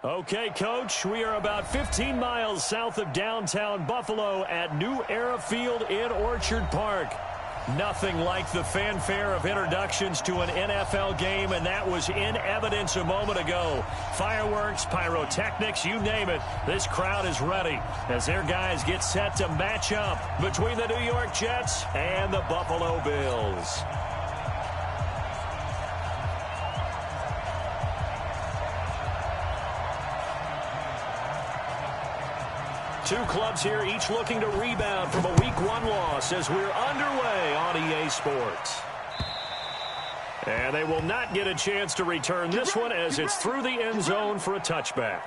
Okay, Coach, we are about 15 miles south of downtown Buffalo at New Era Field in Orchard Park. Nothing like the fanfare of introductions to an NFL game, and that was in evidence a moment ago. Fireworks, pyrotechnics, you name it. This crowd is ready as their guys get set to match up between the New York Jets and the Buffalo Bills. Two clubs here, each looking to rebound from a Week 1 loss as we're underway on EA Sports. And they will not get a chance to return this one as it's through the end zone for a touchback.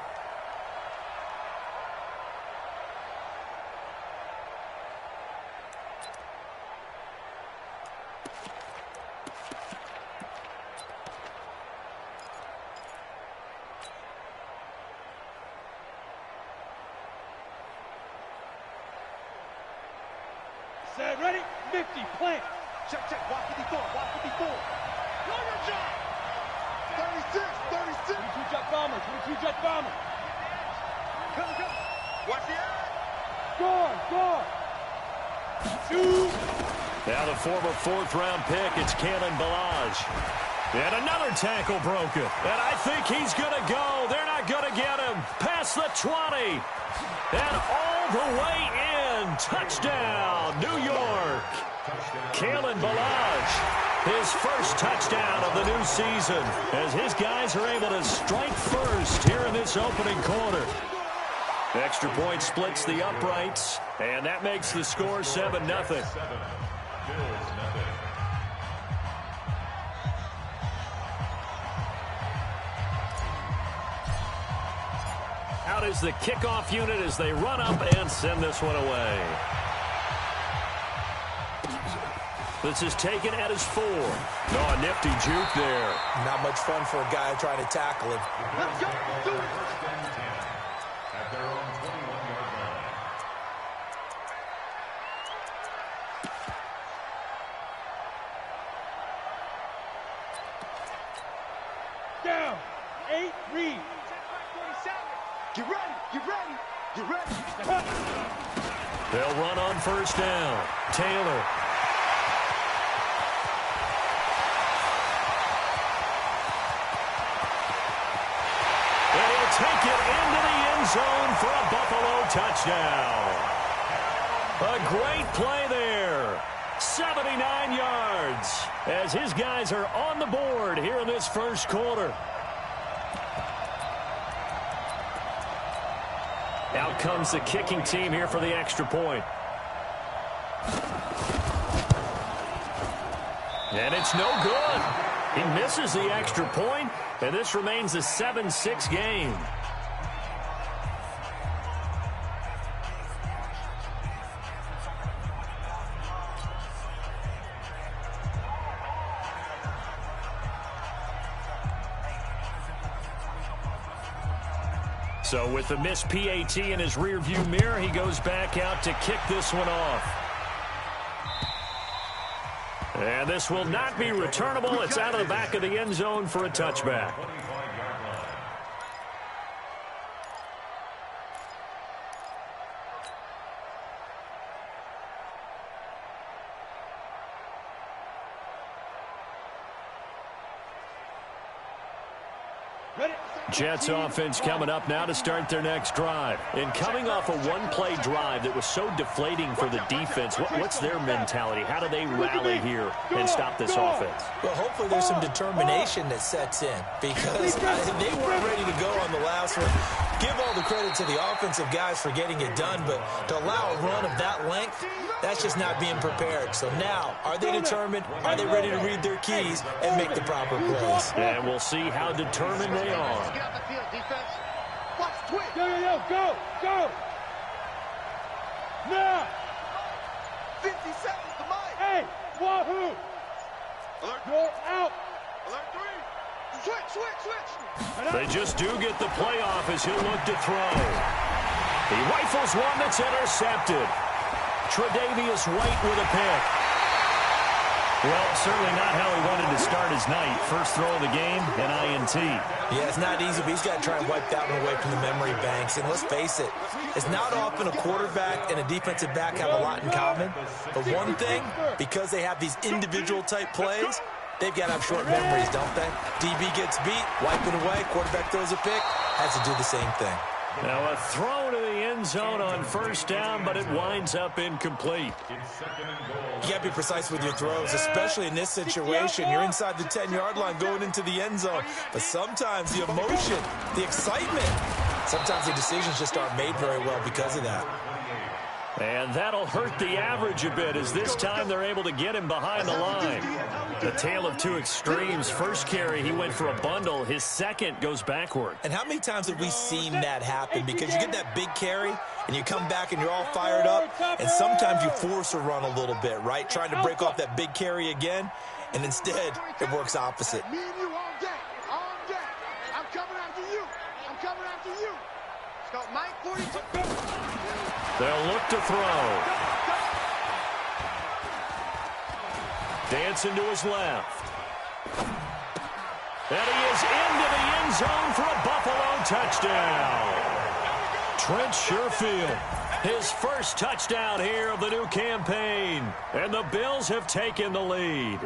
Ready? 50, plant. Check, watch 54, watch 54. Your job. 36. 22 jet bomber, 22 jet bomber. Come. Watch the eye. Gone. Two. Now the former 4th-round pick, it's Kalen Ballage. And another tackle broken. And I think he's going to go. They're not going to get him. Past the 20. And all the way in. Touchdown, New York. Kalen Ballage, his first touchdown of the new season, as his guys are able to strike first here in this opening quarter. Extra point splits the uprights, and that makes the score 7-0. Out is the kickoff unit as they run up and send this one away. This is taken at his 4. Oh, a nifty juke there. Not much fun for a guy trying to tackle him. Let's go. Do it. At their own 21-yard line. Down. 8, read. Get ready. They'll run on first down. Taylor. And he'll take it into the end zone for a Buffalo touchdown. A great play there. 79 yards as his guys are on the board here in this first quarter. Out comes the kicking team here for the extra point. And it's no good. He misses the extra point, and this remains a 7-6 game. So with the missed PAT in his rearview mirror, he goes back out to kick this one off. And this will not be returnable. It's out of the back of the end zone for a touchback. Jets offense coming up now to start their next drive. And coming off a one-play drive that was so deflating for the defense, what's their mentality? How do they rally here and stop this offense? Well, hopefully there's some determination that sets in because they weren't ready to go on the last one. Give all the credit to the offensive guys for getting it done, but to allow a run of that length, that's just not being prepared. So now, are they determined? Are they ready to read their keys and make the proper plays? And we'll see how determined they are. Get out the field, defense. Watch twitch. Go. Now. 50 seconds to mine. Hey, wahoo. Alert. You're out. Alert 3. Switch. They just do get the playoff as he'll look to throw. He rifles one that's intercepted. Tre'Davious White with a pick. Well, certainly not how he wanted to start his night. First throw of the game, an INT. Yeah, it's not easy, but he's got to try and wipe that one away from the memory banks. And let's face it, it's not often a quarterback and a defensive back have a lot in common. But one thing, because they have these individual type plays, they've got to have short memories, don't they? DB gets beat, wipe it away, quarterback throws a pick, has to do the same thing. Now a throw to the end zone on first down, but it winds up incomplete. You got to be precise with your throws, especially in this situation. You're inside the 10-yard line going into the end zone. But sometimes the emotion, the excitement, sometimes the decisions just aren't made very well because of that. And that'll hurt the average a bit as this time they're able to get him behind the line. The tale of two extremes. First carry, he went for a bundle. His second goes backward. And how many times have we seen that happen? Because you get that big carry, and you come back and you're all fired up, and sometimes you force a run a little bit, right? Trying to break off that big carry again, and instead it works opposite. Me and you all day. All day. I'm coming after you. I'm coming after you. It's got Mike 42. They'll look to throw. Dancing to his left. And he is into the end zone for a Buffalo touchdown. Trent Sherfield, his first touchdown here of the new campaign. And the Bills have taken the lead.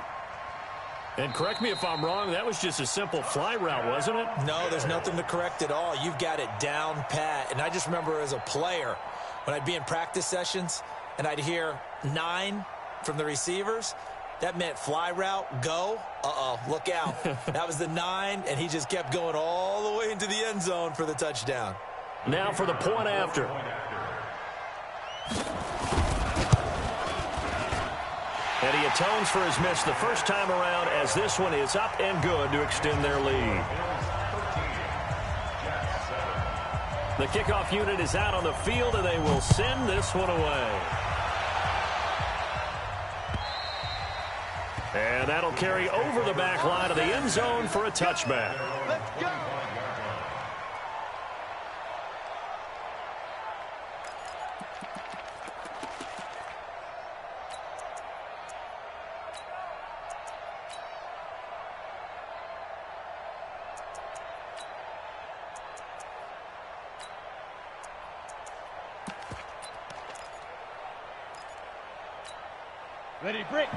And correct me if I'm wrong, that was just a simple fly route, wasn't it? No, there's nothing to correct at all. You've got it down pat. And I just remember as a player, when I'd be in practice sessions and I'd hear 9 from the receivers, that meant fly route, go. Uh-oh, look out. That was the 9, and he just kept going all the way into the end zone for the touchdown. Now for the point after. And he atones for his miss the first time around as this one is up and good to extend their lead. The kickoff unit is out on the field, and they will send this one away. And that'll carry over the back line of the end zone for a touchback. Let's go.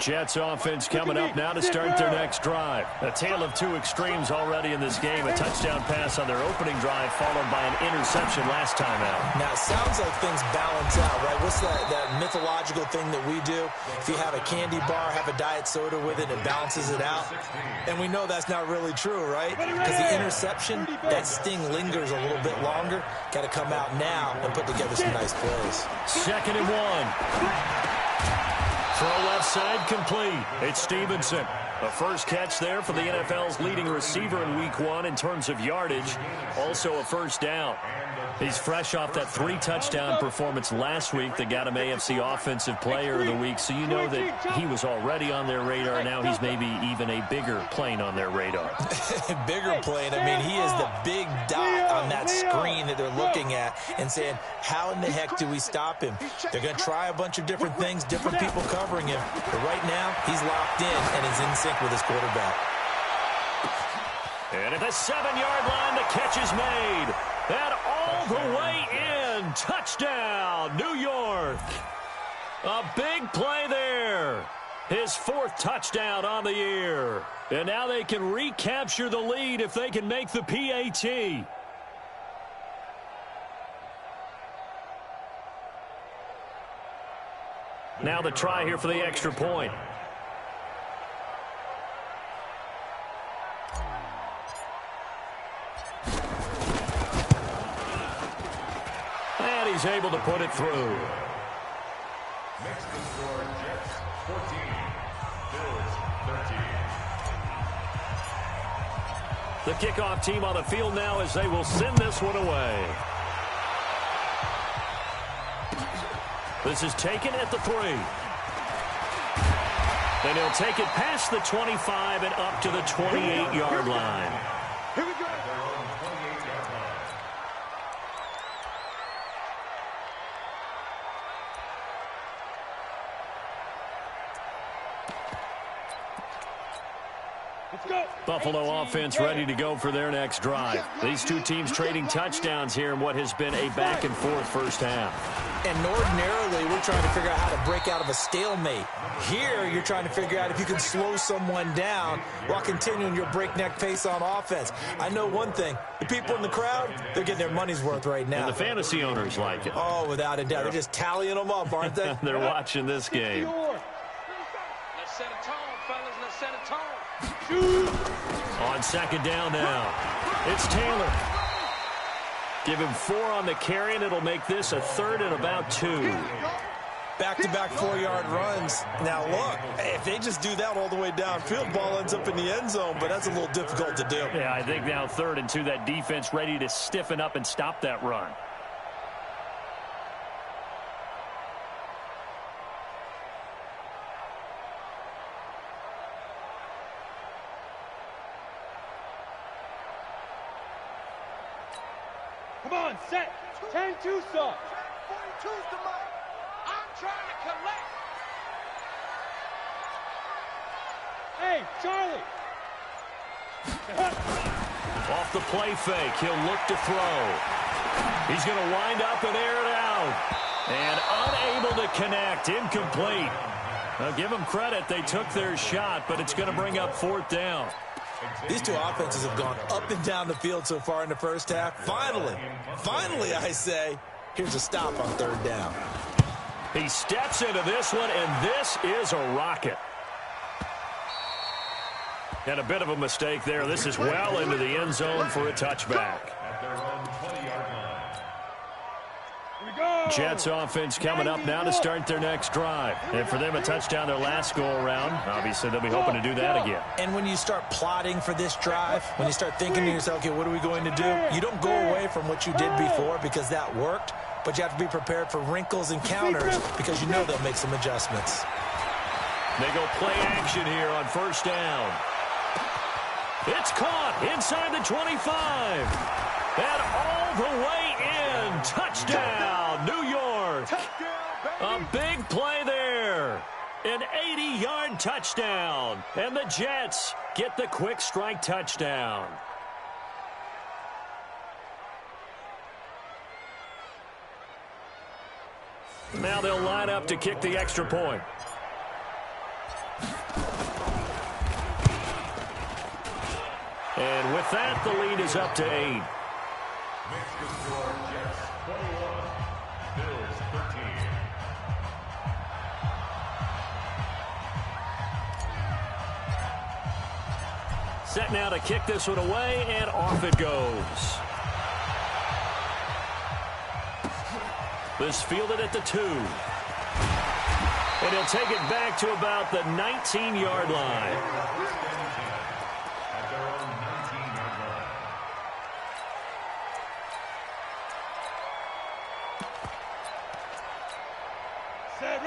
Jets offense coming up now to start their next drive. A tale of two extremes already in this game. A touchdown pass on their opening drive followed by an interception last time out. Now, it sounds like things balance out, right? What's that mythological thing that we do? If you have a candy bar, have a diet soda with it, it balances it out. And we know that's not really true, right? Because the interception, that sting lingers a little bit longer. Got to come out now and put together some nice plays. 2nd and 1. Throw left side complete. It's Stevenson. A first catch there for the NFL's leading receiver in Week 1 in terms of yardage. Also a first down. He's fresh off that 3-touchdown performance last week that got him AFC Offensive Player of the Week. So you know that he was already on their radar. Now he's maybe even a bigger plane on their radar. Bigger plane. I mean, he is the big dot on that screen that they're looking at and saying, how in the heck do we stop him? They're going to try a bunch of different things, different people covering him. But right now, he's locked in and is in sync with his quarterback. And at the 7-yard line, the catch is made. And all the way in. Touchdown, New York. A big play there. His 4th touchdown on the year. And now they can recapture the lead if they can make the PAT. Now the try here for the extra point. And he's able to put it through. Next to score, Jets 14, Bills 13. The kickoff team on the field now as they will send this one away. This is taken at the 3. Then he'll take it past the 25 and up to the 28-yard line. Here we go. At their own 28-yard line. Buffalo offense ready to go for their next drive. These two teams trading touchdowns here in what has been a back-and-forth first half. And ordinarily, we're trying to figure out how to break out of a stalemate. Here, you're trying to figure out if you can slow someone down while continuing your breakneck pace on offense. I know one thing. The people in the crowd, they're getting their money's worth right now. And the fantasy owners like it. Oh, without a doubt. They're just tallying them up, aren't they? They're watching this game. Let's set a tone, fellas. Let's set a tone. On second down now, it's Taylor. Give him 4 on the carry, and it'll make this a 3rd and about 2. Back-to-back 4-yard runs. Now, look, if they just do that all the way downfield, ball ends up in the end zone, but that's a little difficult to do. Yeah, I think now 3rd and 2, that defense ready to stiffen up and stop that run. Come on, set. 10-2 sub. 42's the mark. I'm trying to collect. Hey, Charlie. Off the play fake, he'll look to throw. He's going to wind up and air it out. And unable to connect, incomplete. Now give them credit, they took their shot, but it's going to bring up 4th down. These two offenses have gone up and down the field so far in the first half. Finally, I say, here's a stop on 3rd down. He steps into this one, and this is a rocket. And a bit of a mistake there. This is well into the end zone for a touchback. Jets offense coming up now to start their next drive. And for them, a touchdown their last go-around. Obviously, they'll be hoping to do that again. And when you start plotting for this drive, when you start thinking to yourself, okay, what are we going to do? You don't go away from what you did before because that worked, but you have to be prepared for wrinkles and counters because you know they'll make some adjustments. They go play action here on 1st down. It's caught inside the 25. And all the way in. Touchdown, New York. A big play there. An 80-yard touchdown. And the Jets get the quick strike touchdown. Now they'll line up to kick the extra point. And with that, the lead is up to 8. Set now to kick this one away, and off it goes. This fielded at the 2. And he'll take it back to about the 19-yard line.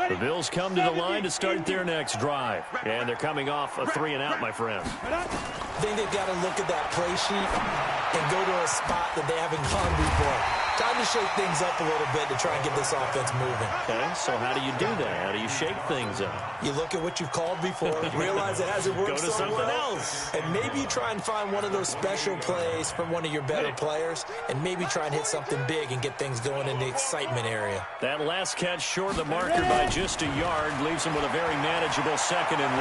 The Bills come to the line to start their next drive. And they're coming off a 3-and-out, my friend. I think they've got to look at that play sheet and go to a spot that they haven't gone before. Time to shake things up a little bit to try and get this offense moving. Okay, so how do you do that? How do you shake things up? You look at what you've called before, realize it hasn't worked Go to so something well, else. and maybe try and find one of those special plays from one of your better players, and maybe try and hit something big and get things going in the excitement area. That last catch short of the marker by just a yard leaves him with a very manageable 2nd and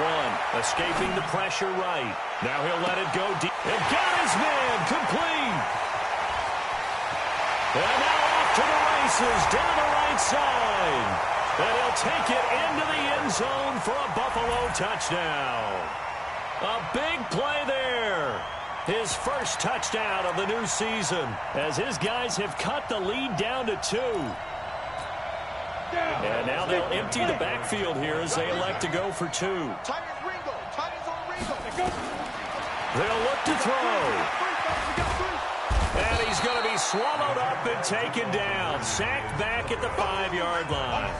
1. Escaping the pressure right. Now he'll let it go deep. And got his man complete. And now off to the races down the right side. And he'll take it into the end zone for a Buffalo touchdown. A big play there. His first touchdown of the new season as his guys have cut the lead down to 2. And now they'll empty the backfield here as they elect to go for 2. They'll look to throw. And he's going to be swallowed up and taken down. Sacked back at the 5-yard line.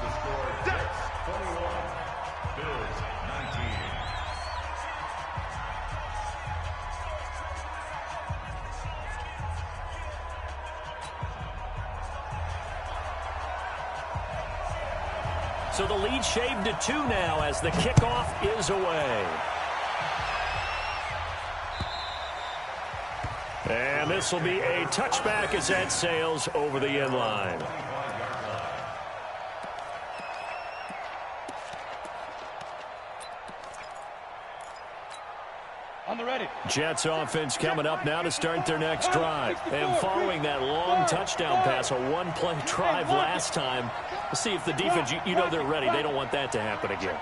So the lead shaved to 2 now as the kickoff is away. And this will be a touchback as that sails over the end line. On the ready. Jets offense coming up now to start their next drive. And following that long touchdown pass, a one-play drive last time, let's see if the defense, you know they're ready. They don't want that to happen again.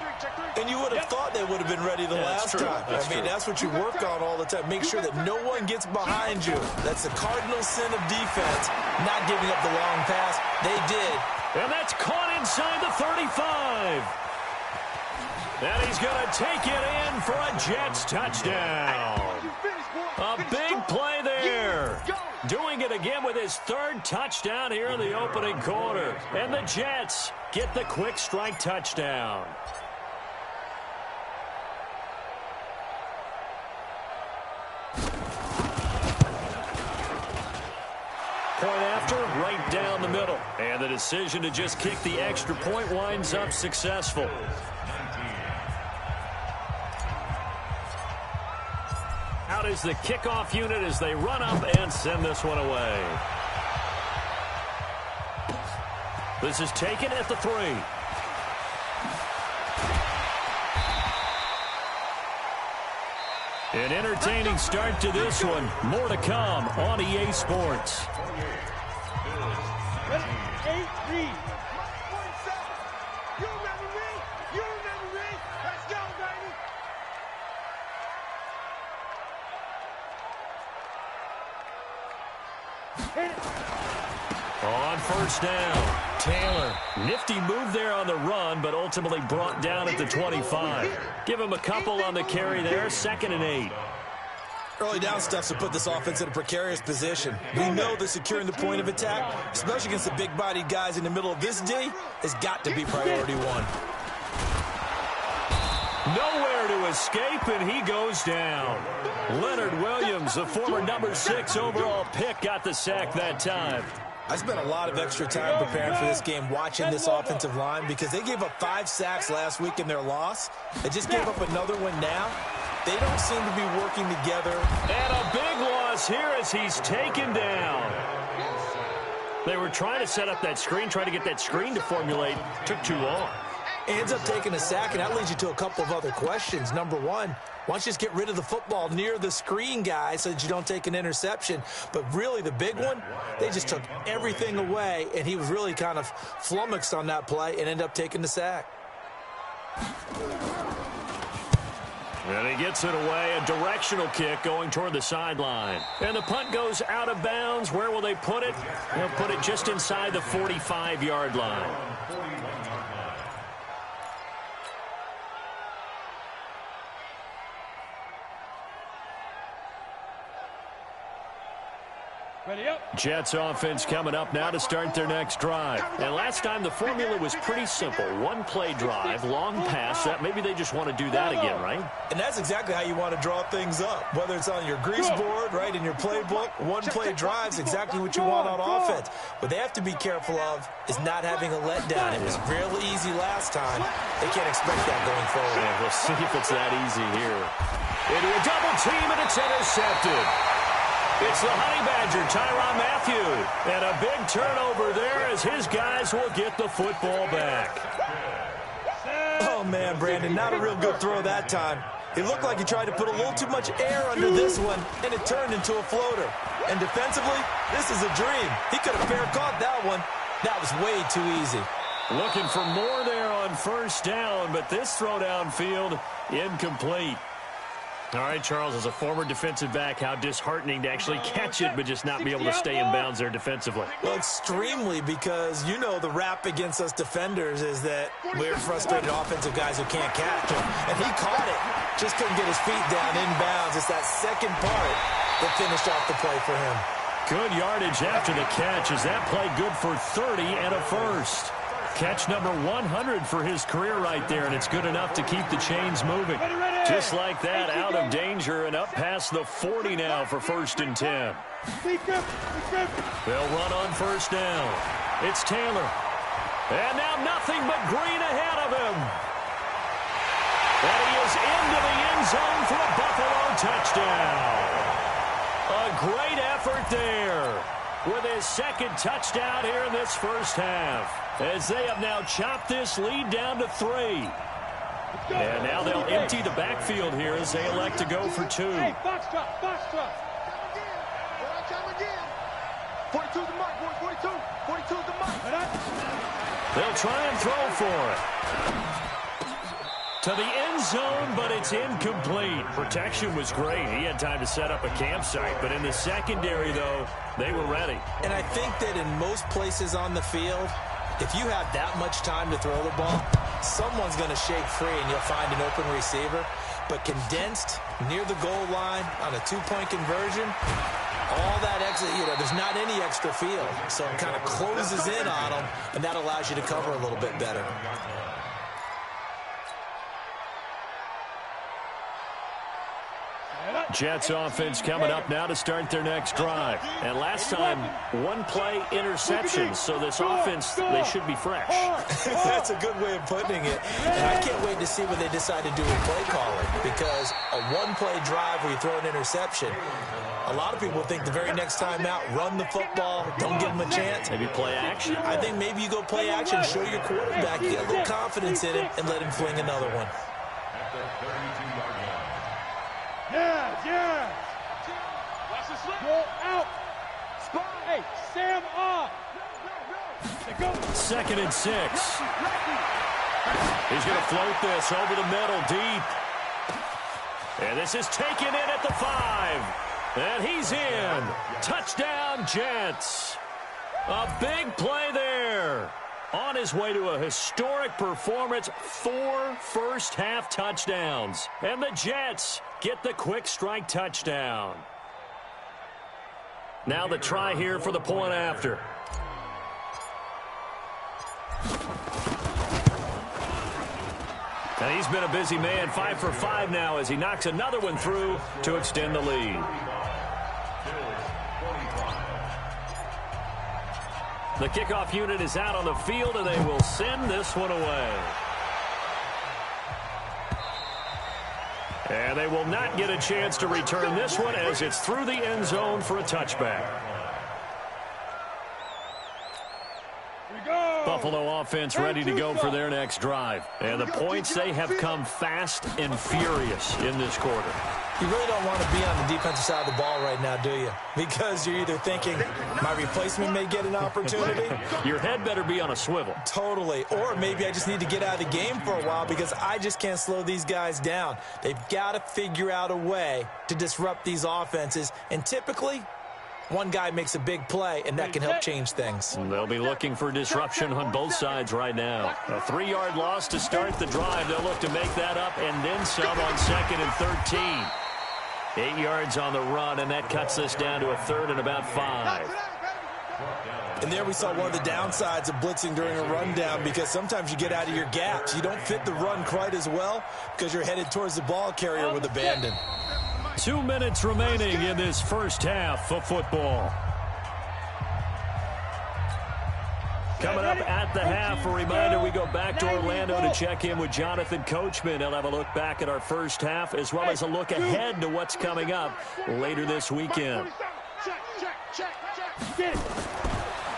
And you would have thought they would have been ready the last time. That's what you work on all the time. Make sure that no one gets behind you. That's the cardinal sin of defense, not giving up the long pass. They did. And that's caught inside the 35. And he's going to take it in for a Jets touchdown. A big play there. Doing it again with his third touchdown here in the opening quarter. And the Jets get the quick strike touchdown. Point after, right down the middle. And the decision to just kick the extra point winds up successful. Out is the kickoff unit as they run up and send this one away. This is taken at the 3. An entertaining start to this one. More to come on EA Sports. 8-3. You remember me? You remember me? Let's go, baby. On first down, Taylor. Nifty move there on the run, but ultimately brought down at the 25. Give him a couple on the carry there, 2nd and 8. Early down stuff to put this offense in a precarious position. We know that securing the point of attack, especially against the big-bodied guys in the middle of this D, has got to be priority one. Nowhere to escape, and he goes down. Leonard Williams, the former number 6 overall pick, got the sack that time. I spent a lot of extra time preparing for this game, watching this offensive line, because they gave up 5 sacks last week in their loss. They just gave up another one now. They don't seem to be working together. And a big loss here as he's taken down. They were trying to set up that screen, trying to get that screen to formulate. Took too long. Ends up taking a sack, and that leads you to a couple of other questions. Number one, why don't you just get rid of the football near the screen guy so that you don't take an interception? But really, the big one, they just took everything away, and he was really kind of flummoxed on that play and ended up taking the sack. And he gets it away, a directional kick going toward the sideline. And the punt goes out of bounds. Where will they put it? They'll put it just inside the 45-yard line. Ready up. Jets offense coming up now to start their next drive. And last time the formula was pretty simple. One-play drive, long pass. That maybe they just want to do that again, right? And that's exactly how you want to draw things up. Whether it's on your grease board, right, in your playbook, one-play drive's exactly what you want on offense. What they have to be careful of is not having a letdown. It was real easy last time. They can't expect that going forward. Yeah, we'll see if it's that easy here. Into a double team, and it's intercepted. It's the Honey Badger, Tyrann Mathieu. And a big turnover there as his guys will get the football back. Oh, man, Brandon, not a real good throw that time. It looked like he tried to put a little too much air under this one, and it turned into a floater. And defensively, this is a dream. He could have fair caught that one. That was way too easy. Looking for more there on first down, but this throw downfield incomplete. All right, Charles, as a former defensive back, how disheartening to actually catch it but just not be able to stay in bounds there defensively. Well, extremely, because you know the rap against us defenders is that we're frustrated offensive guys who can't catch him. And he caught it, just couldn't get his feet down in bounds. It's that second part that finished off the play for him. Good yardage after the catch. Is that play good for 30 and a first? Catch number 100 for his career right there, and it's good enough to keep the chains moving. Just like that, out of danger and up past the 40 now for 1st and 10. They'll run on first down. It's Taylor. And now nothing but green ahead of him. And he is into the end zone for a Buffalo touchdown. A great effort there with his second touchdown here in this first half, as they have now chopped this lead down to 3. And now they'll empty the backfield here as they elect to go for 2. Hey, box drop, box drop. Time again. 42 is the mark, boys. 42. 42 is the mark. They'll try and throw for it. To the end zone, but it's incomplete. Protection was great. He had time to set up a campsite, but in the secondary, though, they were ready. And I think that in most places on the field, if you have that much time to throw the ball, someone's going to shake free and you'll find an open receiver. But condensed near the goal line on a two-point conversion, all that extra, there's not any extra field. So it kind of closes in on them, and that allows you to cover a little bit better. Jets offense coming up now to start their next drive. And last time, one-play interception. So this offense, they should be fresh. That's a good way of putting it. And I can't wait to see what they decide to do with play calling, because a one-play drive where you throw an interception, a lot of people think the very next time out, run the football, don't give them a chance. Maybe play action. I think maybe you go play action, show your quarterback, you get a little confidence in it, and let him fling another one. Yeah. Watch the slip. Go out. Spot. Hey, Sam off. Go. 2nd and 6. He's going to float this over the middle deep. And this is taken in at the 5. And he's in. Touchdown, Jets. A big play there. On his way to a historic performance, 4 first-half touchdowns. And the Jets get the quick strike touchdown. Now the try here for the point after. And he's been a busy man, 5 for 5 now as he knocks another one through to extend the lead. The kickoff unit is out on the field, and they will send this one away. And they will not get a chance to return this one as it's through the end zone for a touchback. Buffalo offense ready to go for their next drive. And the points, they have come fast and furious in this quarter. You really don't want to be on the defensive side of the ball right now, do you? Because you're either thinking, my replacement may get an opportunity. Your head better be on a swivel. Totally. Or maybe I just need to get out of the game for a while because I just can't slow these guys down. They've got to figure out a way to disrupt these offenses. And typically, one guy makes a big play, and that can help change things. They'll be looking for disruption on both sides right now. A 3-yard loss to start the drive. They'll look to make that up and then some on 2nd and 13. 8 yards on the run, and that cuts this down to a 3rd and about 5. And there we saw one of the downsides of blitzing during a rundown, because sometimes you get out of your gaps. You don't fit the run quite as well because you're headed towards the ball carrier with abandon. 2 minutes remaining in this first half of football. Coming up at the half, a reminder, we go back to Orlando to check in with Jonathan Coachman. He'll have a look back at our first half as well as a look ahead to what's coming up later this weekend.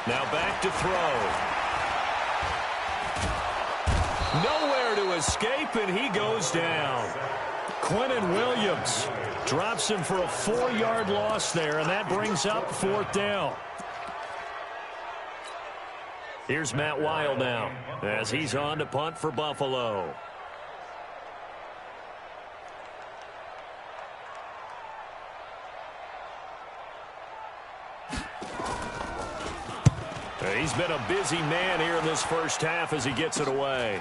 Now back to throw. Nowhere to escape, and he goes down. Quentin Williams drops him for a 4-yard loss there, and that brings up 4th down. Here's Matt Weil now as he's on to punt for Buffalo. He's been a busy man here in this first half as he gets it away.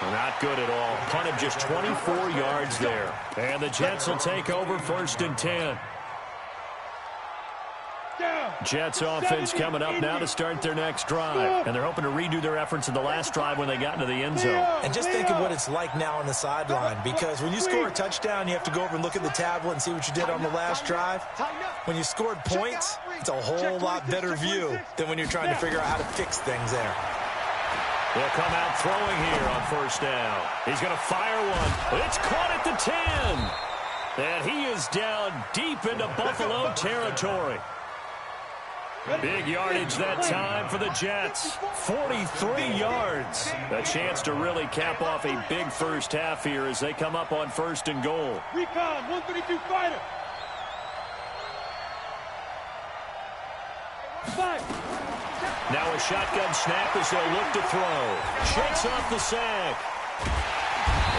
Not good at all. Punted just 24 yards there. And the Jets will take over 1st and 10. Jets offense coming up now to start their next drive. And they're hoping to redo their efforts in the last drive when they got into the end zone. And just think of what it's like now on the sideline, because when you score a touchdown, you have to go over and look at the tablet and see what you did on the last drive. When you scored points, it's a whole lot better view than when you're trying to figure out how to fix things there. They'll come out throwing here on 1st down. He's going to fire one. It's caught at the 10. And he is down deep into Buffalo territory. Big yardage that time for the Jets. 43 yards. A chance to really cap off a big first half here as they come up on 1st and goal. Recon, 132 fighter. Now a shotgun snap as they'll look to throw. Shakes off the sack.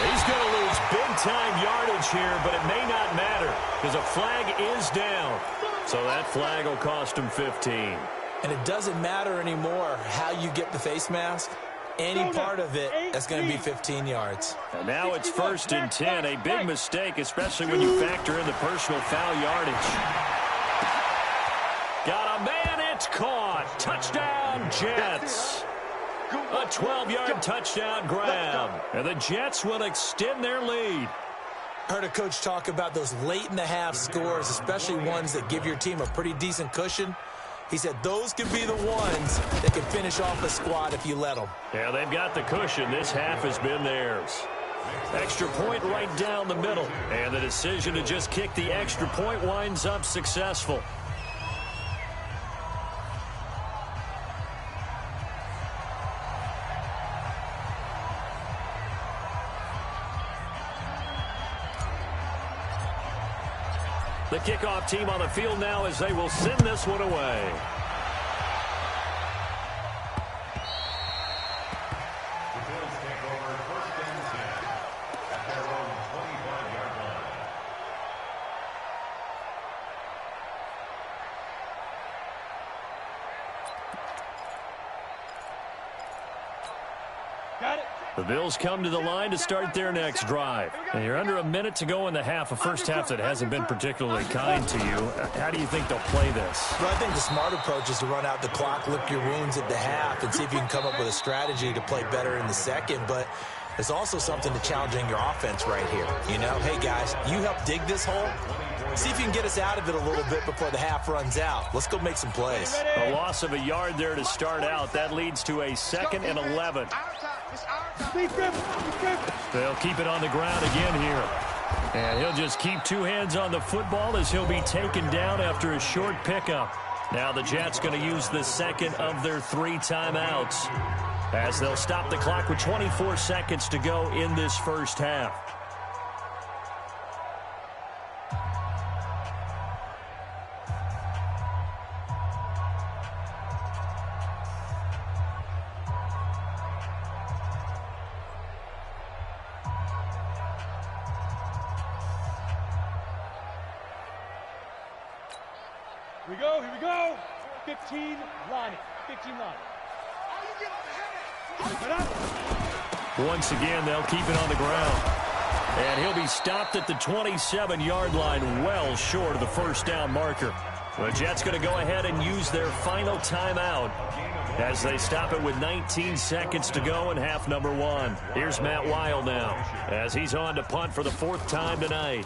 He's going to lose big-time yardage here, but it may not matter because a flag is down. So that flag will cost him 15. And it doesn't matter anymore how you get the face mask. Any part of it is going to be 15 yards. And now it's 1st and 10. A big mistake, especially when you factor in the personal foul yardage. Got a man, it's caught. Touchdown, Jets. A 12-yard touchdown grab. And the Jets will extend their lead. Heard a coach talk about those late-in-the-half scores, especially ones that give your team a pretty decent cushion. He said those could be the ones that can finish off a squad if you let them. Yeah, they've got the cushion. This half has been theirs. Extra point right down the middle. And the decision to just kick the extra point winds up successful. The kickoff team on the field now as they will send this one away. The Bills take over 1st and 10 at their own 25-yard line. Got it. The Bills come to the line to start their next drive. And you're under a minute to go in the half, a first half that hasn't been particularly kind to you. How do you think they'll play this? Well, I think the smart approach is to run out the clock, lick your wounds at the half, and see if you can come up with a strategy to play better in the second. But there's also something to challenging your offense right here. You know, hey, guys, you help dig this hole. See if you can get us out of it a little bit before the half runs out. Let's go make some plays. A loss of a yard there to start out. That leads to a 2nd and 11. They'll keep it on the ground again here. And he'll just keep two hands on the football as he'll be taken down after a short pickup. Now the Jets going to use the second of their 3 timeouts as they'll stop the clock with 24 seconds to go in this first half. Here we go. 15 line it. 15 line it. Once again, they'll keep it on the ground. And he'll be stopped at the 27-yard line, well short of the first down marker. The Jets going to go ahead and use their final timeout as they stop it with 19 seconds to go in half number 1. Here's Matt Weil now as he's on to punt for the 4th time tonight.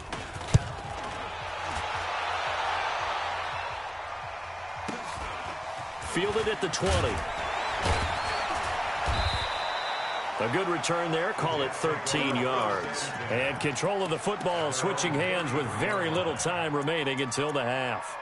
Fielded at the 20. A good return there. Call it 13 yards. And control of the football switching hands with very little time remaining until the half.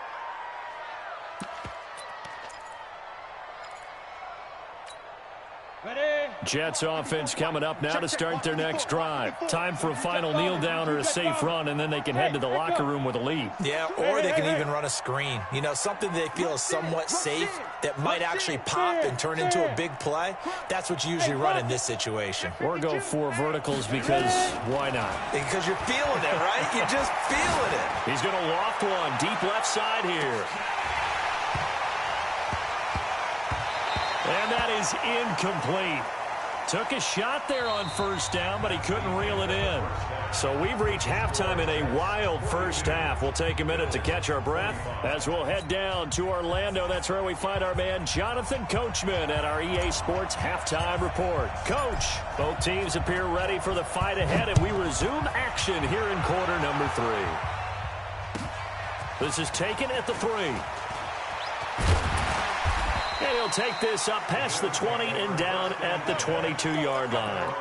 Jets offense coming up now to start their next drive. Time for a final kneel down or a safe run, and then they can head to the locker room with a lead. Yeah, or they can even run a screen. You know, something they feel is somewhat safe that might actually pop and turn into a big play. That's what you usually run in this situation. Or go 4 verticals because why not? Because you're feeling it, right? You're just feeling it. He's going to loft one deep left side here. And that is incomplete. Took a shot there on first down, but he couldn't reel it in. So we've reached halftime in a wild first half. We'll take a minute to catch our breath as we'll head down to Orlando. That's where we find our man Jonathan Coachman at our EA Sports Halftime Report. Coach, both teams appear ready for the fight ahead, and we resume action here in quarter number 3. This is taken at the 3. And he'll take this up past the 20 and down at the 22-yard line.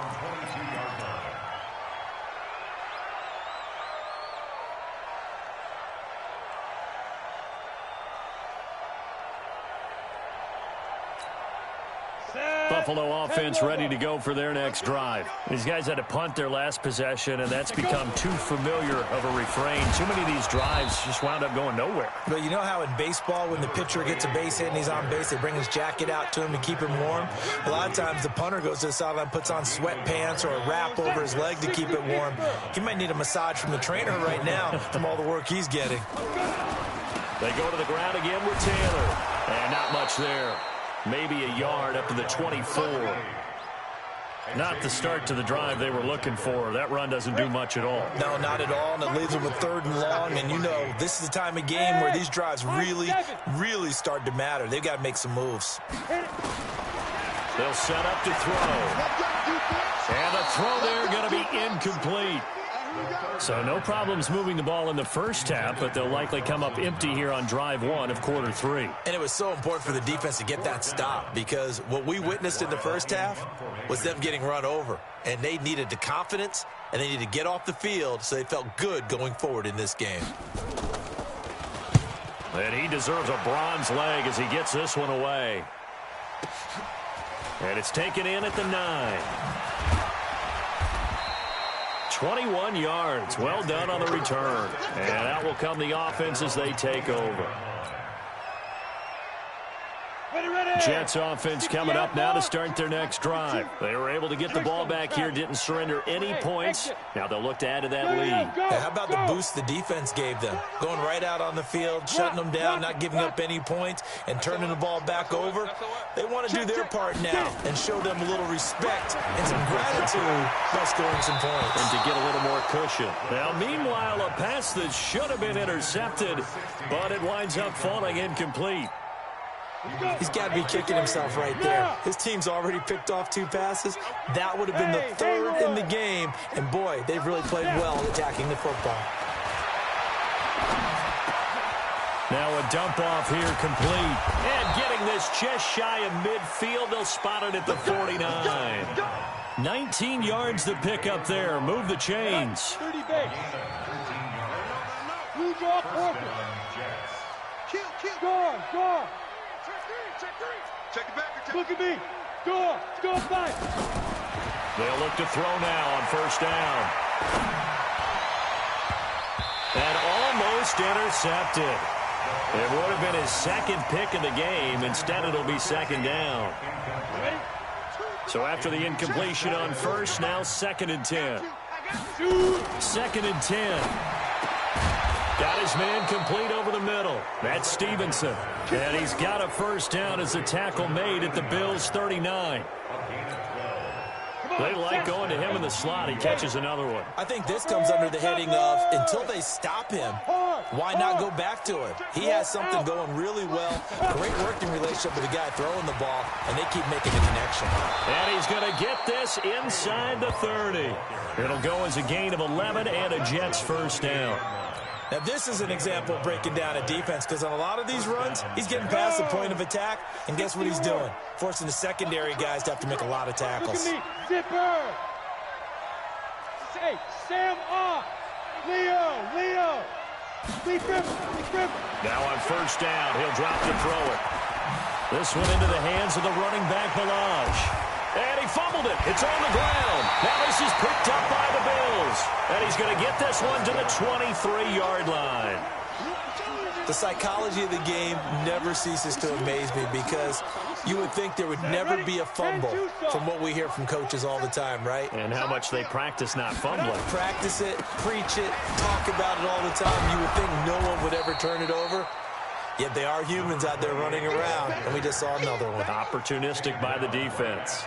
Buffalo offense ready to go for their next drive. These guys had to punt their last possession, and that's become too familiar of a refrain. Too many of these drives just wound up going nowhere. But you know how in baseball, when the pitcher gets a base hit and he's on base, they bring his jacket out to him to keep him warm? A lot of times the punter goes to the sideline, puts on sweatpants or a wrap over his leg to keep it warm. He might need a massage from the trainer right now from all the work he's getting. They go to the ground again with Taylor. And not much there. Maybe a yard up to the 24. Not the start to the drive they were looking for. That run doesn't do much at all. No, not at all, and it leaves them with 3rd and long. And you know, this is the time of game where these drives really start to matter. They've got to make some moves. They'll set up to throw. And the throw there going to be incomplete. So no problems moving the ball in the first half, but they'll likely come up empty here on drive 1 of quarter 3. And it was so important for the defense to get that stop, because what we witnessed in the first half was them getting run over. And they needed the confidence, and they needed to get off the field so they felt good going forward in this game. And he deserves a bronze leg as he gets this one away. And it's taken in at the 9. 21 yards. Well done on the return. And out will come the offense as they take over. Jets offense coming up now to start their next drive. They were able to get the ball back here, didn't surrender any points. Now they'll look to add to that lead. Yeah, how about the boost the defense gave them? Going right out on the field, shutting them down, not giving up any points, and turning the ball back over. They want to do their part now and show them a little respect and some gratitude by scoring some points. And to get a little more cushion. Now, meanwhile, a pass that should have been intercepted, but it winds up falling incomplete. He's got to be kicking himself right there. His team's already picked off 2 passes. That would have been the 3rd in the game. And, boy, they've really played well attacking the football. Now a dump off here complete. And getting this just shy of midfield. They'll spot it at the 49. 19 yards to pick up there. Move the chains. 30 base. Blue draw corner. Go. Check it back. Look at me. Go 5. They'll look to throw now on first down. And almost intercepted. It would have been his 2nd pick of the game. Instead, it'll be 2nd down. So after the incompletion on first, now 2nd and 10. 2nd and 10. Got his man complete over the middle. That's Stevenson. And he's got a first down as the tackle made at the Bills' 39. They like going to him in the slot. He catches another one. I think this comes under the heading of, until they stop him, why not go back to him? He has something going really well. Great working relationship with the guy throwing the ball, and they keep making the connection. And he's going to get this inside the 30. It'll go as a gain of 11 and a Jets first down. Now, this is an example of breaking down a defense, because on a lot of these runs, he's getting past the point of attack, and guess what he's doing? Forcing the secondary guys to have to make a lot of tackles. Look at me. Zipper. Hey, Sam off. Leo. Lee Griffin. Now on first down, he'll drop to throw it. This one into the hands of the running back, Balaj. And he fumbled it. It's on the ground. Now this is picked up by the Bills. And he's going to get this one to the 23-yard line. The psychology of the game never ceases to amaze me, because you would think there would never be a fumble from what we hear from coaches all the time, right? And how much they practice not fumbling. Practice it, preach it, talk about it all the time. You would think no one would ever turn it over. Yet they are humans out there running around, and we just saw another one. Opportunistic by the defense.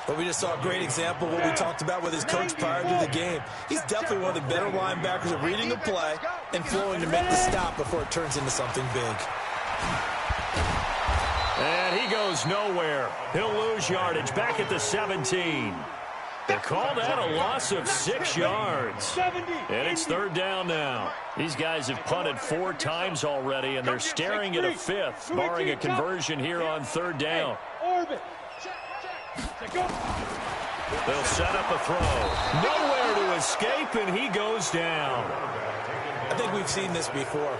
But we just saw a great example of what we talked about with his coach prior to the game. He's definitely one of the better linebackers at reading a play and flowing to make the stop before it turns into something big. And he goes nowhere. He'll lose yardage back at the 17. They call that a loss of 6 yards. And it's 3rd down now. These guys have punted 4 times already, and they're staring at a 5th, barring a conversion here on 3rd down. They'll set up a throw. Nowhere to escape, and he goes down. I think we've seen this before.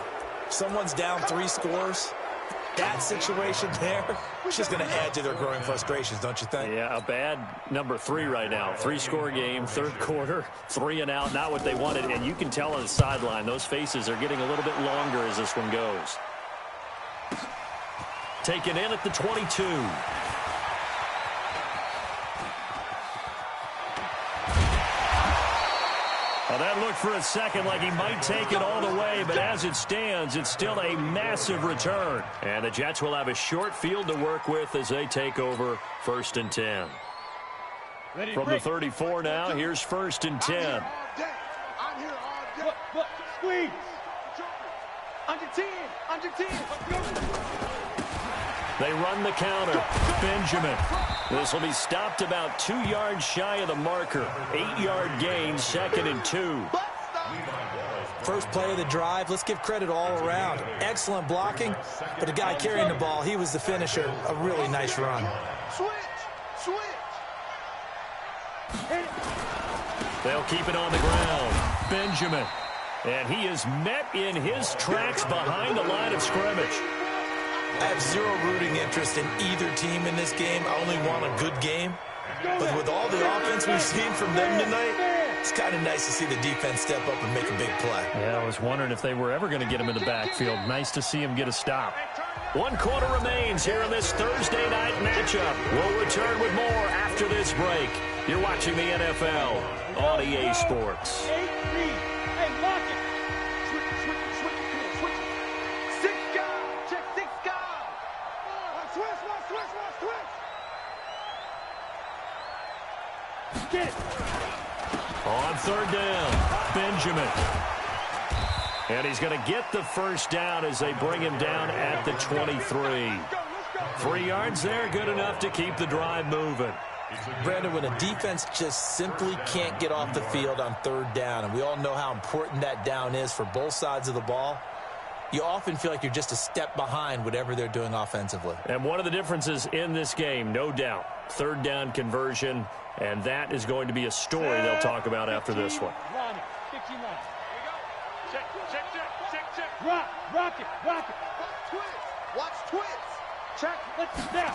Someone's down 3 scores, That situation there is just going to add to their growing frustrations, don't you think? Yeah, a bad number 3 right now. 3-score game, third quarter, 3 and out, not what they wanted. And you can tell on the sideline, those faces are getting a little bit longer as this one goes. Taken in at the 22. Well, that looked for a second like he might take it all the way, but as it stands, it's still a massive return. And the Jets will have a short field to work with as they take over 1st and 10. From the 34 now, here's 1st and 10. I'm here all day. Look, squeeze. Under 10, under 10. They run the counter. Benjamin. This will be stopped about 2 yards shy of the marker. 8-yard gain, 2nd and 2. First play of the drive. Let's give credit all around. Excellent blocking, but the guy carrying the ball, he was the finisher. A really nice run. Switch. They'll keep it on the ground. Benjamin. And he is met in his tracks behind the line of scrimmage. I have zero rooting interest in either team in this game. I only want a good game. But with all the offense we've seen from them tonight, it's kind of nice to see the defense step up and make a big play. Yeah, I was wondering if they were ever going to get him in the backfield. Nice to see him get a stop. 1 quarter remains here in this Thursday night matchup. We'll return with more after this break. You're watching the NFL on EA Sports. Hey, lock it. Switch. 6 guys. Check 6 guys. Switch. Get it. On 3rd down, Benjamin. And he's going to get the first down as they bring him down at the 23. 3 yards there, good enough to keep the drive moving. Brandon, when a defense just simply can't get off the field on 3rd down, and we all know how important that down is for both sides of the ball, you often feel like you're just a step behind whatever they're doing offensively. And one of the differences in this game, no doubt, 3rd down conversion, and that is going to be a story they'll talk about after this one. Check. Rock it. Watch twist. Check. Let's snap.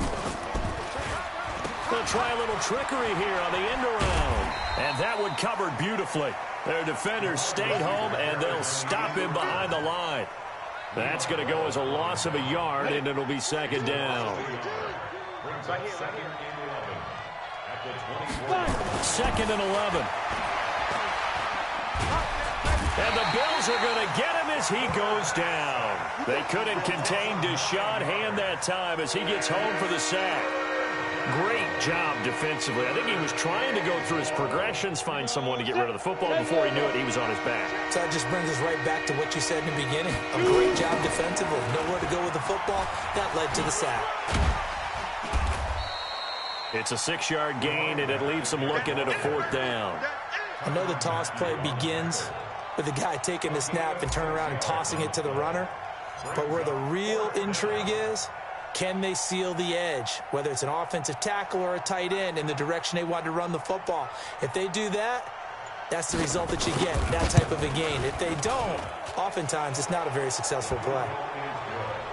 They'll try a little trickery here on the end around. And that one covered beautifully. Their defenders stayed home, and they'll stop him behind the line. That's going to go as a loss of a yard, and it'll be 2nd down. 2nd and 11. And the Bills are going to get him as he goes down. They couldn't contain Deshaun Hand that time as he gets home for the sack. Great job defensively. I think he was trying to go through his progressions, find someone to get rid of the football. Before he knew it, he was on his back. So that just brings us right back to what you said in the beginning. A great job defensively. Nowhere to go with the football. That led to the sack. It's a 6-yard gain, and it leaves them looking at a 4th down. I know the toss play begins with the guy taking the snap and turning around and tossing it to the runner. But where the real intrigue is, can they seal the edge, whether it's an offensive tackle or a tight end, in the direction they want to run the football? If they do that, that's the result that you get, that type of a gain. If they don't, oftentimes it's not a very successful play.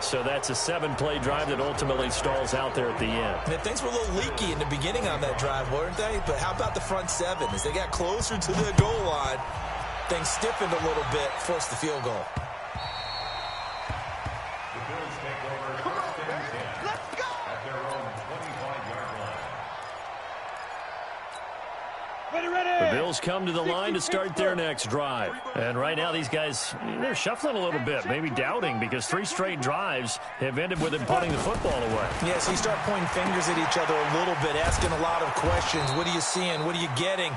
So that's a 7-play drive that ultimately stalls out there at the end. And things were a little leaky in the beginning on that drive, weren't they? But how about the front 7? As they got closer to the goal line, things stiffened a little bit, forced the field goal. The Bills come to the line to start their next drive. And right now these guys, they're shuffling a little bit, maybe doubting, because 3 straight drives have ended with them putting the football away. Yeah, so you start pointing fingers at each other a little bit, asking a lot of questions. What are you seeing? What are you getting?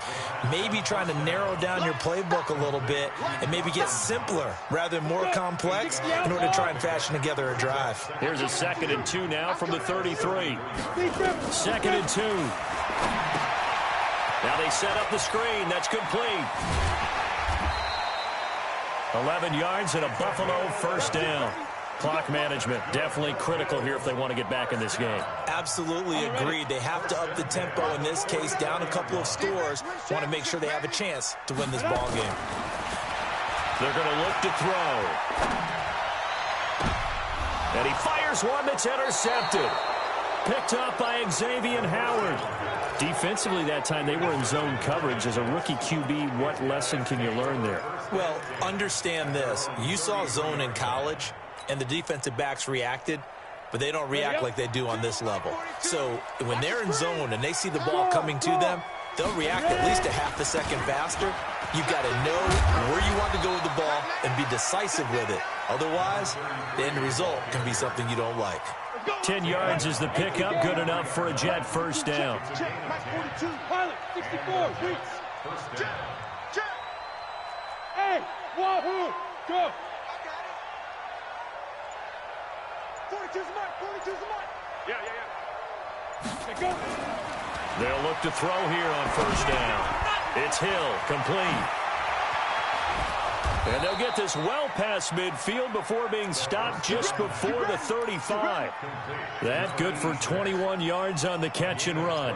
Maybe trying to narrow down your playbook a little bit and maybe get simpler rather than more complex in order to try and fashion together a drive. Here's a 2nd and 2 now from the 33. 2nd and 2. Now they set up the screen. That's complete. 11 yards and a Buffalo 1st down. Clock management definitely critical here if they want to get back in this game. Absolutely agreed. They have to up the tempo in this case, down a couple of scores. Want to make sure they have a chance to win this ball game. They're going to look to throw. And he fires one that's intercepted. Picked up by Xavier Howard. Defensively that time, they were in zone coverage. As a rookie QB, what lesson can you learn there? Well, understand this. You saw zone in college, and the defensive backs reacted, but they don't react like they do on this level. So when they're in zone and they see the ball coming to them, they'll react at least a half a second faster. You've got to know where you want to go with the ball and be decisive with it. Otherwise, the end result can be something you don't like. 10 yards is the pickup, good enough for a Jet first down. Check, Mike 42, pilot, 64, Weeks. Check, check. Hey, Wahoo, go. I got it. 42's Mike, 42's Mike. Yeah. Okay, go. They'll look to throw here on first down. It's Hill, complete. And they'll get this well past midfield before being stopped just before the 35. That good for 21 yards on the catch and run.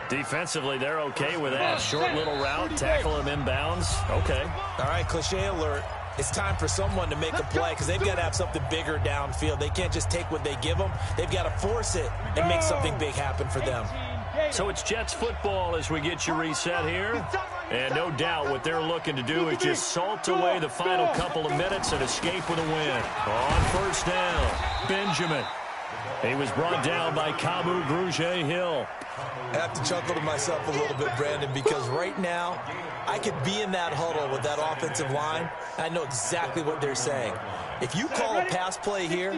Defensively, they're okay with that. Short little route, tackle him inbounds. Okay. All right, cliche alert. It's time for someone to make a play because they've got to have something bigger downfield. They can't just take what they give them. They've got to force it and make something big happen for them. So it's Jets football as we get you reset here. And no doubt what they're looking to do is just salt away the final couple of minutes and escape with a win. On first down, Benjamin. He was brought down by Kamu Grugier-Hill. I have to chuckle to myself a little bit, Brandon, because right now I could be in that huddle with that offensive line. I know exactly what they're saying. If you call a pass play here,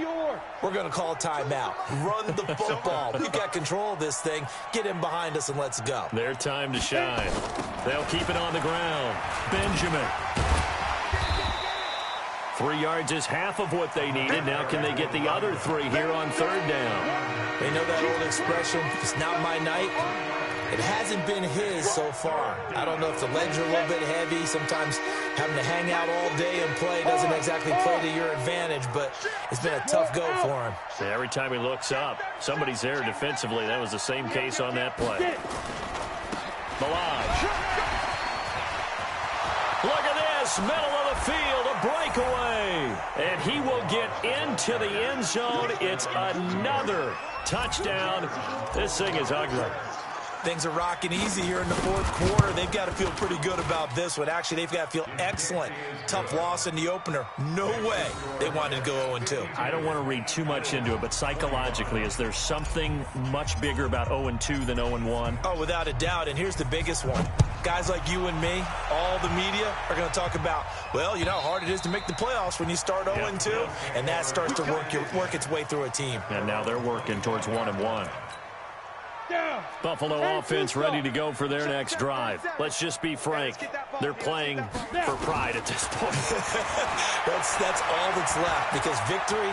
we're going to call a timeout. Run the football. We've got control of this thing. Get in behind us and let's go. Their time to shine. They'll keep it on the ground. Benjamin. 3 yards is half of what they needed. Now can they get the other 3 here on third down? They know that old expression, it's not my night. It hasn't been his so far. I don't know if the legs are a little bit heavy. Sometimes having to hang out all day and play doesn't exactly play to your advantage, but it's been a tough go for him. Yeah, every time he looks up, somebody's there defensively. That was the same case on that play. Balaj. Look at this, middle of the field, a breakaway. And he will get into the end zone. It's another touchdown. This thing is ugly. Things are rocking easy here in the fourth quarter. They've got to feel pretty good about this one. Actually, they've got to feel excellent. Tough loss in the opener. No way they wanted to go 0-2. I don't want to read too much into it, but psychologically, is there something much bigger about 0-2 than 0-1? Oh, without a doubt, and here's the biggest one. Guys like you and me, all the media, are going to talk about, well, you know how hard it is to make the playoffs when you start 0-2, and that starts to work its way through a team. And now they're working towards 1-1. Buffalo offense ready to go for their next drive. Let's just be frank. They're playing for pride at this point. That's all that's left because victory,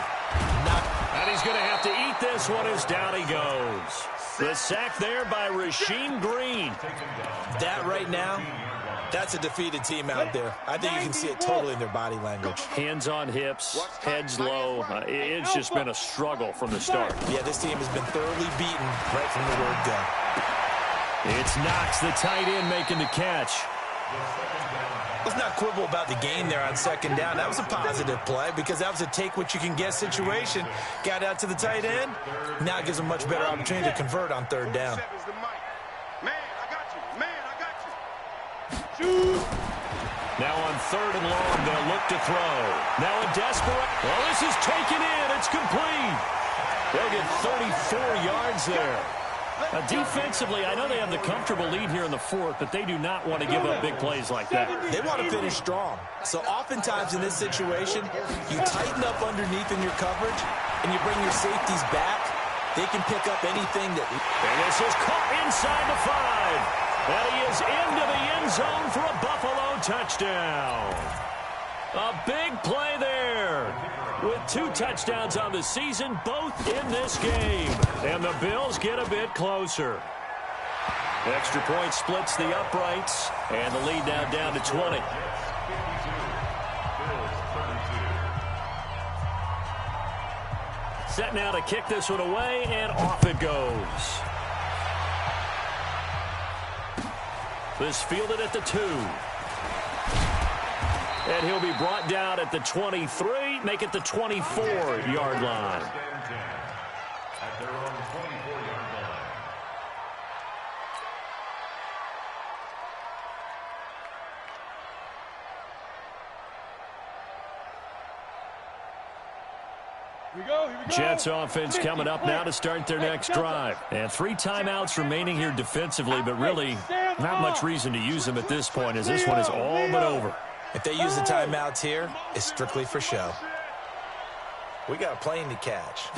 not. And he's going to have to eat this one as down he goes. The sack there by Rasheem Green. That right now, that's a defeated team out there. I think you can see it totally in their body language. Hands on hips, heads low. It's just been a struggle from the start. Yeah, this team has been thoroughly beaten right from the word go. It's Knox, the tight end, making the catch. Let's not quibble about the gain there on second down. That was a positive play because that was a take-what-you-can-get situation. Got out to the tight end. Now it gives them a much better opportunity to convert on third down. Now on third and long, they'll look to throw. Now a desperate. Well, this is taken in. It's complete. They'll get 34 yards there. Defensively, I know they have the comfortable lead here in the fourth, but they do not want to give up big plays like that. They want to finish strong. So oftentimes in this situation, you tighten up underneath in your coverage, and you bring your safeties back. They can pick up anything that... And this is caught inside the 5. And he is into the end zone for a Buffalo touchdown. A big play there. With 2 touchdowns on the season, both in this game. And the Bills get a bit closer. Extra point splits the uprights. And the lead now down to 20. Set now to kick this one away, and off it goes. This fielded at the 2. And he'll be brought down at the 23, make it the 24-yard line. At their own 24-yard line. Here we go. Jets offense coming up now to start their next drive. And 3 timeouts remaining here defensively, but really not much reason to use them at this point as this one is all but over. If they use the timeouts here, it's strictly for show. We got a plane to catch.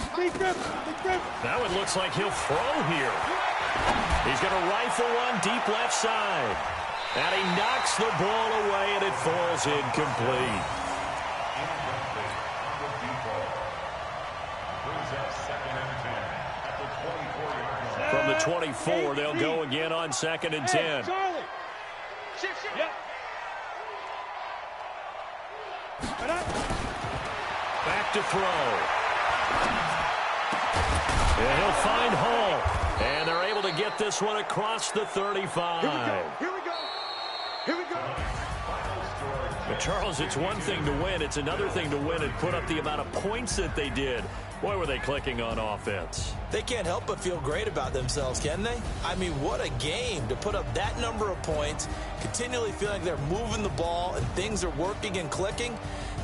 Now it looks like he'll throw here. He's going to rifle one deep left side. And he knocks the ball away, and it falls incomplete. From the 24, they'll go again on 2nd and 10. Back to throw. And he'll find Hall. And they're able to get this one across the 35. Here we go. But, Charles, it's one thing to win. It's another thing to win and put up the amount of points that they did. Boy, were they clicking on offense. They can't help but feel great about themselves, can they? I mean, what a game to put up that number of points, continually feeling like they're moving the ball and things are working and clicking.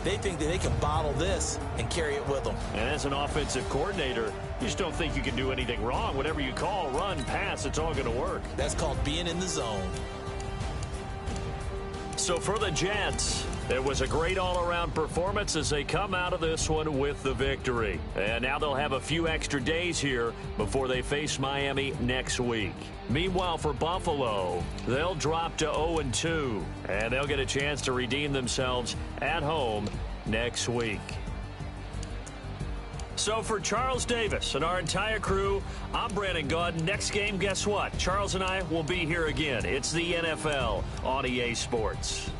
They think that they can bottle this and carry it with them. And as an offensive coordinator, you just don't think you can do anything wrong. Whatever you call, run, pass, it's all going to work. That's called being in the zone. So for the Jets, it was a great all-around performance as they come out of this one with the victory. And now they'll have a few extra days here before they face Miami next week. Meanwhile, for Buffalo, they'll drop to 0-2, and they'll get a chance to redeem themselves at home next week. So for Charles Davis and our entire crew, I'm Brandon Gaudin. Next game, guess what? Charles and I will be here again. It's the NFL on EA Sports.